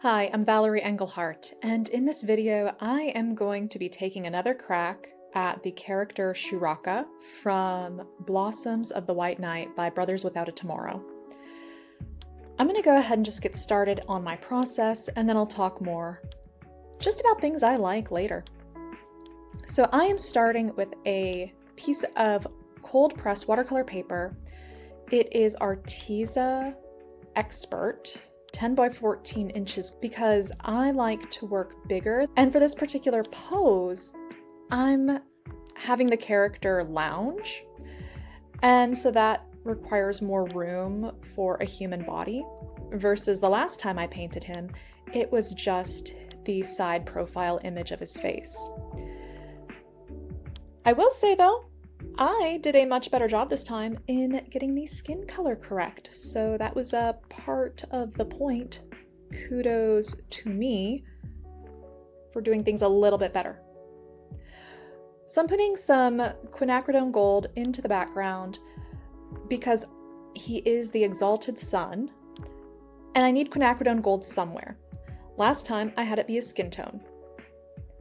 Hi, I'm Valerie Engelhart, and in this video I am going to be taking another crack at the character Shuraka from Blossoms of the White Night by Brothers Without a Tomorrow. I'm going to go ahead and just get started on my process, and then I'll talk more just about things I like later. So I am starting with a piece of cold press watercolor paper. It is Arteza Expert 10 by 14 inches because I like to work bigger. And for this particular pose, I'm having the character lounge. And so that requires more room for a human body versus the last time I painted him, it was just the side profile image of his face. I will say though, I did a much better job this time in getting the skin color correct, so that was a part of the point. Kudos to me for doing things a little bit better. So I'm putting some quinacridone gold into the background because he is the exalted sun, and I need quinacridone gold somewhere. Last time I had it be a skin tone.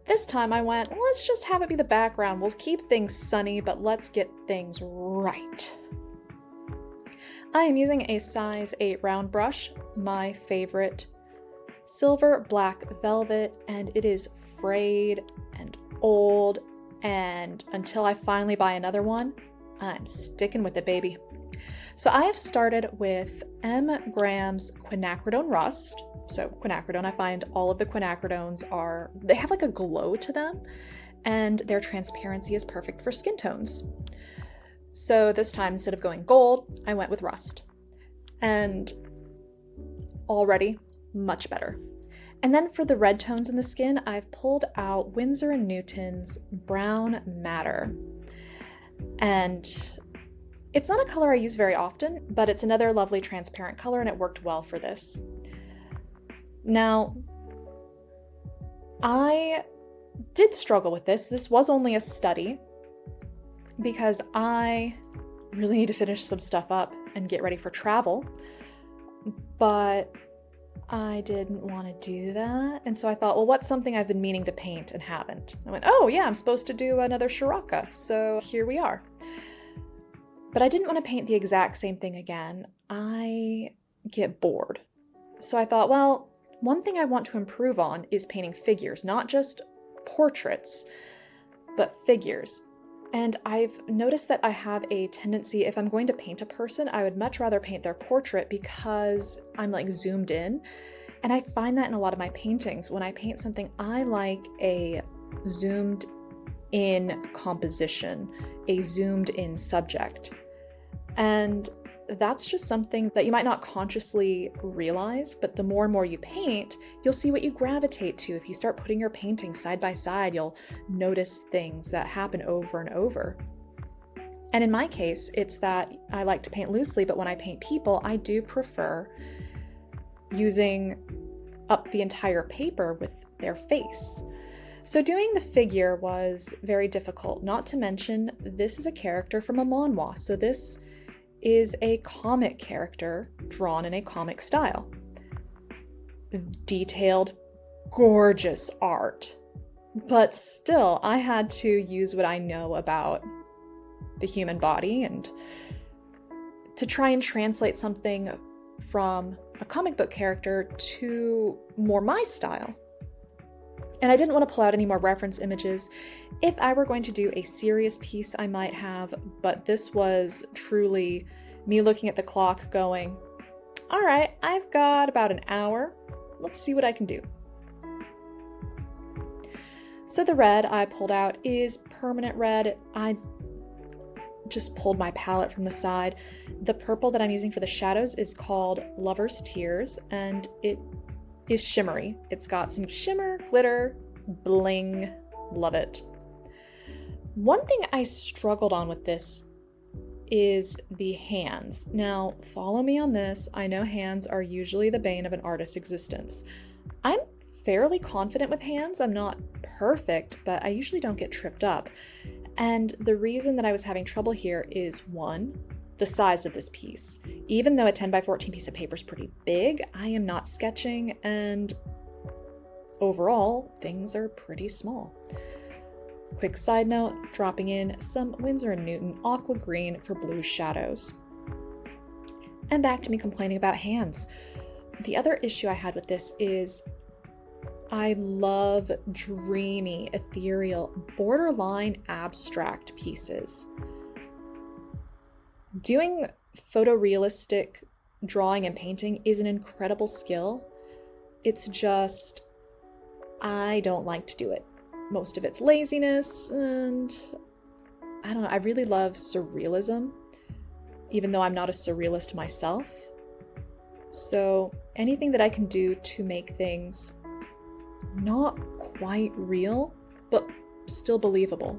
This time I went, let's just have it be the background. We'll keep things sunny, but let's get things right. I am using a size 8 round brush, my favorite, silver black velvet, and it is frayed and old, and until I finally buy another one, I'm sticking with it, baby. So I have started with grams quinacridone rust. So quinacridone, I find all of the quinacridones they have like a glow to them, and their transparency is perfect for skin tones. So this time, instead of going gold, I went with rust. And already much better. And then for the red tones in the skin, I've pulled out Winsor & Newton's Brown Matter. And it's not a color I use very often, but it's another lovely transparent color, and it worked well for this. Now, I did struggle with this. This was only a study because I really need to finish some stuff up and get ready for travel, but I didn't want to do that. And so I thought, well, what's something I've been meaning to paint and haven't? I went, oh yeah, I'm supposed to do another Shuraka. So here we are. But I didn't want to paint the exact same thing again. I get bored. So I thought, well, one thing I want to improve on is painting figures, not just portraits, but figures. And I've noticed that I have a tendency, if I'm going to paint a person, I would much rather paint their portrait because I'm like zoomed in. And I find that in a lot of my paintings. When I paint something, I like a zoomed in composition, a zoomed in subject. And that's just something that you might not consciously realize, but the more and more you paint, you'll see what you gravitate to. If you start putting your paintings side by side, you'll notice things that happen over and over. And in my case, it's that I like to paint loosely, but when I paint people, I do prefer using up the entire paper with their face. So doing the figure was very difficult, not to mention this is a character from a manhwa, so this is a comic character drawn in a comic style. Detailed, gorgeous art. But still, I had to use what I know about the human body and to try and translate something from a comic book character to more my style. And I didn't want to pull out any more reference images. If I were going to do a serious piece, I might have, but this was truly me looking at the clock going, all right, I've got about an hour. Let's see what I can do. So the red I pulled out is permanent red. I just pulled my palette from the side. The purple that I'm using for the shadows is called Lover's Tears, and it is shimmery. It's got some shimmer, glitter, bling. Love it. One thing I struggled on with this is the hands. Now, follow me on this. I know hands are usually the bane of an artist's existence. I'm fairly confident with hands. I'm not perfect, but I usually don't get tripped up. And the reason that I was having trouble here is, one, the size of this piece. Even though a 10 by 14 piece of paper is pretty big, I am not sketching, and overall, things are pretty small. Quick side note, dropping in some Winsor & Newton aqua green for blue shadows. And back to me complaining about hands. The other issue I had with this is I love dreamy, ethereal, borderline abstract pieces. Doing photorealistic drawing and painting is an incredible skill. It's just, I don't like to do it. Most of it's laziness, and I don't know, I really love surrealism, even though I'm not a surrealist myself. So anything that I can do to make things not quite real, but still believable.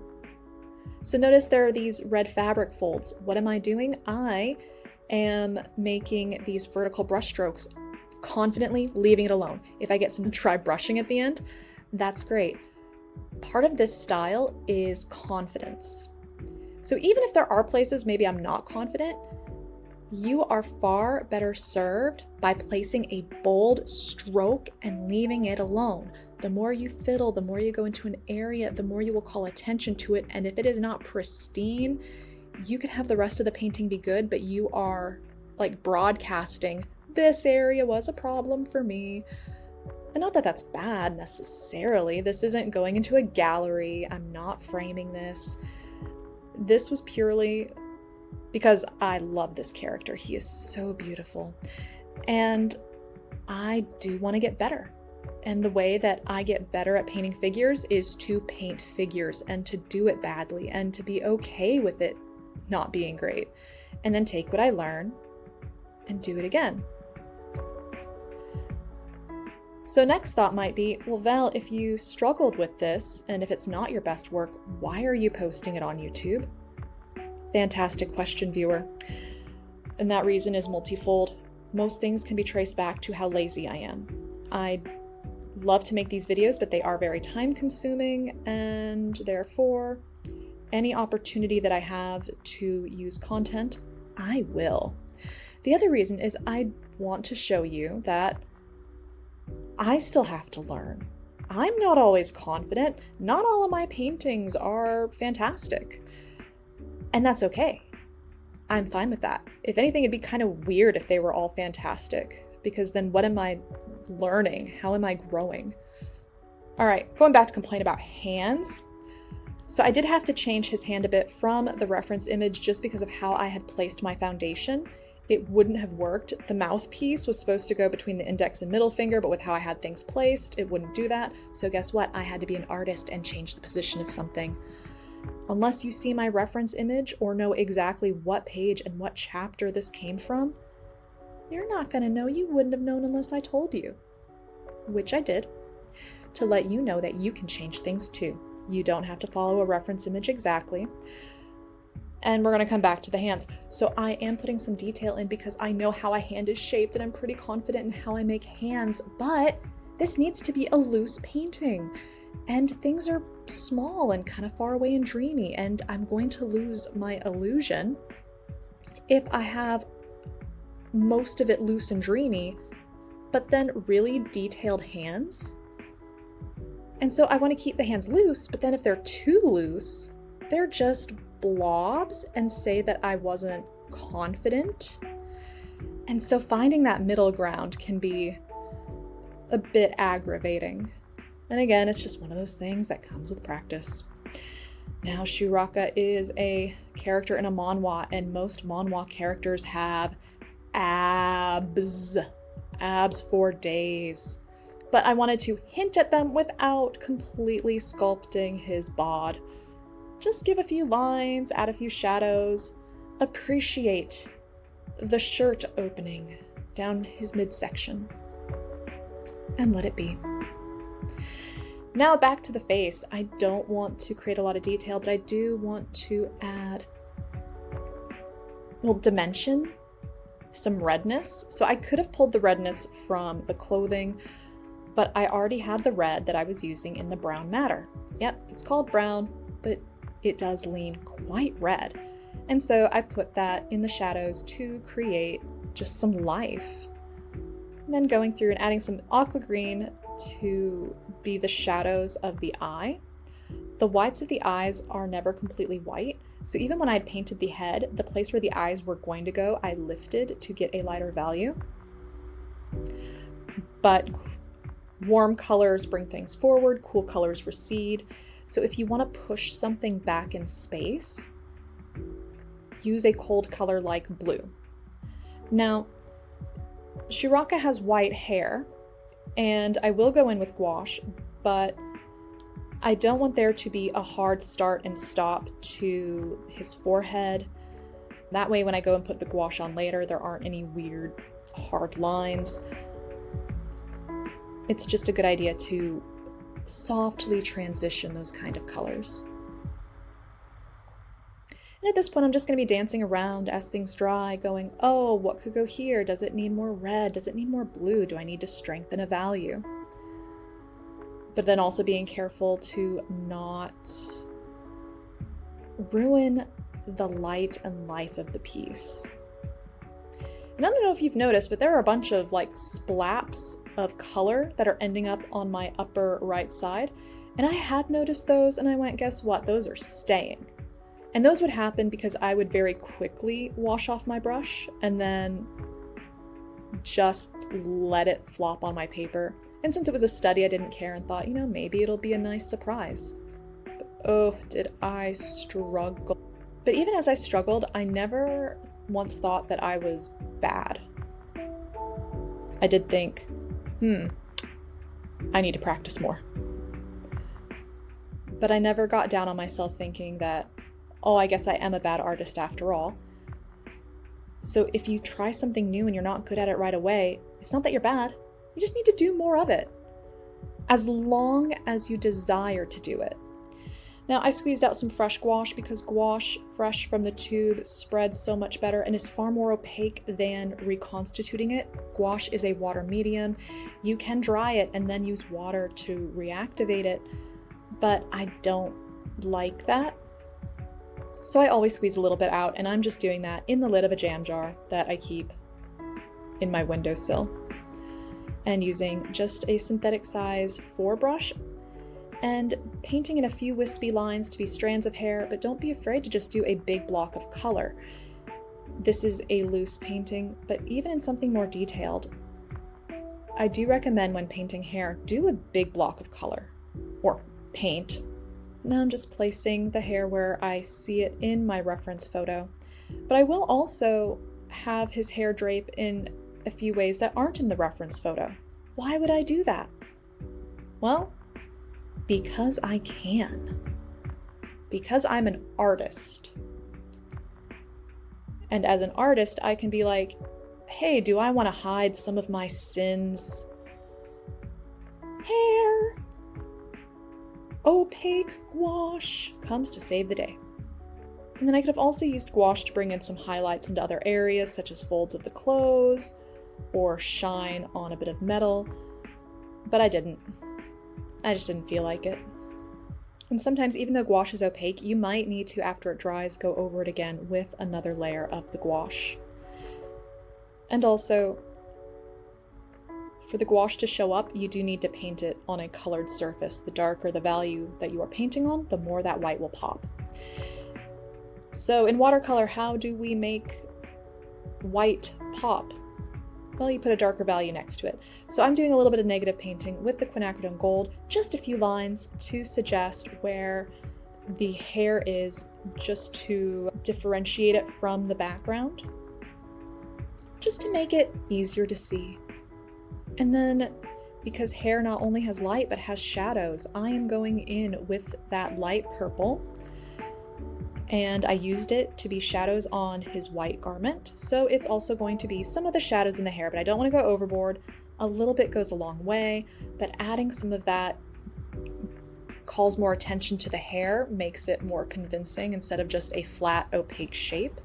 So notice there are these red fabric folds. What am I doing? I am making these vertical brush strokes, confidently leaving it alone. If I get some dry brushing at the end, that's great. Part of this style is confidence. So even if there are places maybe I'm not confident, you are far better served by placing a bold stroke and leaving it alone. The more you fiddle, the more you go into an area, the more you will call attention to it. And if it is not pristine, you could have the rest of the painting be good, but you are like broadcasting, this area was a problem for me. And not that that's bad necessarily. This isn't going into a gallery. I'm not framing this. This was purely because I love this character. He is so beautiful. And I do want to get better. And the way that I get better at painting figures is to paint figures and to do it badly and to be okay with it not being great. And then take what I learn and do it again. So next thought might be, well, Val, if you struggled with this and if it's not your best work, why are you posting it on YouTube? Fantastic question, viewer. And that reason is multifold. Most things can be traced back to how lazy I am. I love to make these videos, but they are very time consuming, and therefore any opportunity that I have to use content, I will. The other reason is I want to show you that I still have to learn. I'm not always confident. Not all of my paintings are fantastic. And that's okay. I'm fine with that. If anything, it'd be kind of weird if they were all fantastic, because then what am I learning? How am I growing? All right, going back to complain about hands. So I did have to change his hand a bit from the reference image just because of how I had placed my foundation. It wouldn't have worked. The mouthpiece was supposed to go between the index and middle finger, but with how I had things placed, it wouldn't do that. So guess what? I had to be an artist and change the position of something. Unless you see my reference image or know exactly what page and what chapter this came from, you're not gonna know. You wouldn't have known unless I told you. Which I did, to let you know that you can change things too. You don't have to follow a reference image exactly. And we're gonna come back to the hands. So I am putting some detail in because I know how a hand is shaped and I'm pretty confident in how I make hands, but this needs to be a loose painting. And things are small and kind of far away and dreamy, and I'm going to lose my illusion if I have most of it loose and dreamy, but then really detailed hands. And so I want to keep the hands loose, but then if they're too loose, they're just blobs and say that I wasn't confident. And so finding that middle ground can be a bit aggravating. And again, it's just one of those things that comes with practice. Now, Shuraka is a character in a manhwa, and most manhwa characters have abs for days. But I wanted to hint at them without completely sculpting his bod. Just give a few lines, add a few shadows, appreciate the shirt opening down his midsection, and let it be. Now back to the face. I don't want to create a lot of detail, but I do want to add, well, dimension, some redness. So I could have pulled the redness from the clothing, but I already had the red that I was using in the brown matter. Yep, it's called brown, but it does lean quite red. And so I put that in the shadows to create just some life. And then going through and adding some aqua green to be the shadows of the eye. The whites of the eyes are never completely white, so even when I had painted the head, the place where the eyes were going to go, I lifted to get a lighter value. But warm colors bring things forward, cool colors recede. So if you want to push something back in space, use a cold color like blue. Now, Shuraka has white hair, and I will go in with gouache, but I don't want there to be a hard start and stop to his forehead. That way, when I go and put the gouache on later, there aren't any weird, hard lines. It's just a good idea to softly transition those kind of colors. And at this point, I'm just going to be dancing around as things dry, going, oh, what could go here? Does it need more red? Does it need more blue? Do I need to strengthen a value? But then also being careful to not ruin the light and life of the piece. And I don't know if you've noticed, but there are a bunch of like splaps of color that are ending up on my upper right side. And I had noticed those and I went, guess what? Those are staying. And those would happen because I would very quickly wash off my brush and then just let it flop on my paper. And since it was a study, I didn't care and thought, maybe it'll be a nice surprise. But, oh, did I struggle. But even as I struggled, I never once thought that I was bad. I did think, I need to practice more. But I never got down on myself thinking that, oh, I guess I am a bad artist after all. So if you try something new and you're not good at it right away, it's not that you're bad. You just need to do more of it, as long as you desire to do it. Now, I squeezed out some fresh gouache because gouache, fresh from the tube, spreads so much better and is far more opaque than reconstituting it. Gouache is a water medium. You can dry it and then use water to reactivate it, but I don't like that. So I always squeeze a little bit out, and I'm just doing that in the lid of a jam jar that I keep in my windowsill, and using just a synthetic size 4 brush and painting in a few wispy lines to be strands of hair, but don't be afraid to just do a big block of color. This is a loose painting, but even in something more detailed, I do recommend when painting hair, do a big block of color or paint. Now I'm just placing the hair where I see it in my reference photo, but I will also have his hair drape in a few ways that aren't in the reference photo. Why would I do that? Well, because I can. Because I'm an artist. And as an artist, I can be like, hey, do I want to hide some of my sins? Hair! Opaque gouache comes to save the day. And then I could have also used gouache to bring in some highlights into other areas, such as folds of the clothes, or shine on a bit of metal, but I didn't. I just didn't feel like it. And sometimes, even though gouache is opaque, you might need to, after it dries, go over it again with another layer of the gouache. And also, for the gouache to show up, you do need to paint it on a colored surface. The darker the value that you are painting on, the more that white will pop. So in watercolor, how do we make white pop? Well, you put a darker value next to it. So I'm doing a little bit of negative painting with the quinacridone gold, just a few lines to suggest where the hair is, just to differentiate it from the background, just to make it easier to see. And then, because hair not only has light but has shadows, I am going in with that light purple, and I used it to be shadows on his white garment. So it's also going to be some of the shadows in the hair, but I don't want to go overboard. A little bit goes a long way, but adding some of that calls more attention to the hair, makes it more convincing instead of just a flat, opaque shape.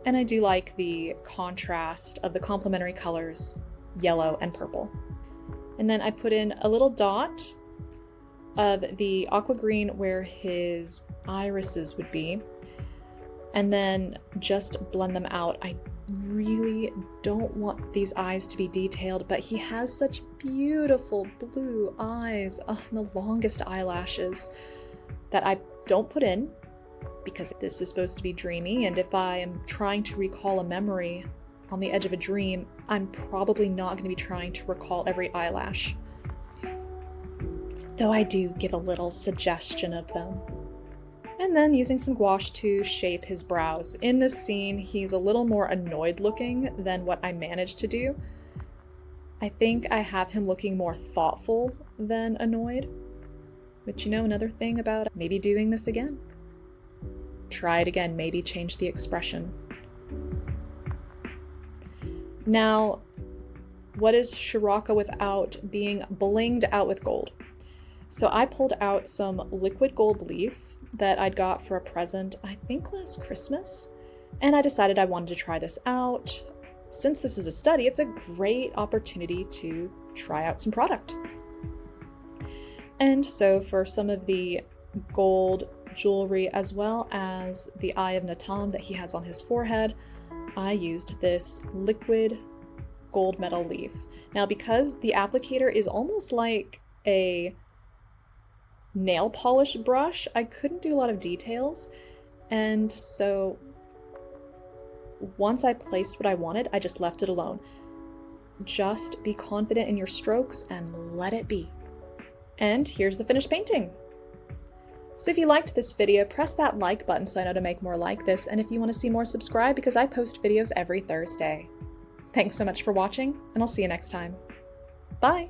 And I do like the contrast of the complementary colors, yellow and purple. And then I put in a little dot of the aqua green where his irises would be, and then just blend them out. I really don't want these eyes to be detailed, but he has such beautiful blue eyes, and the longest eyelashes that I don't put in because this is supposed to be dreamy, and if I am trying to recall a memory on the edge of a dream, I'm probably not going to be trying to recall every eyelash. Though I do give a little suggestion of them. And then using some gouache to shape his brows. In this scene, he's a little more annoyed looking than what I managed to do. I think I have him looking more thoughtful than annoyed. But you know, another thing about maybe doing this again. Try it again, maybe change the expression. Now, what is Shuraka without being blinged out with gold? So I pulled out some liquid gold leaf that I'd got for a present, I think last Christmas, and I decided I wanted to try this out. Since this is a study, it's a great opportunity to try out some product. And so for some of the gold jewelry as well as the Eye of Natam that he has on his forehead, I used this liquid gold metal leaf. Now, because the applicator is almost like a nail polish brush, I couldn't do a lot of details, and so once I placed what I wanted, I just left it alone. Just be confident in your strokes and let it be. And here's the finished painting. So if you liked this video, press that like button so I know to make more like this, and if you want to see more, subscribe because I post videos every Thursday. Thanks so much for watching, and I'll see you next time. Bye!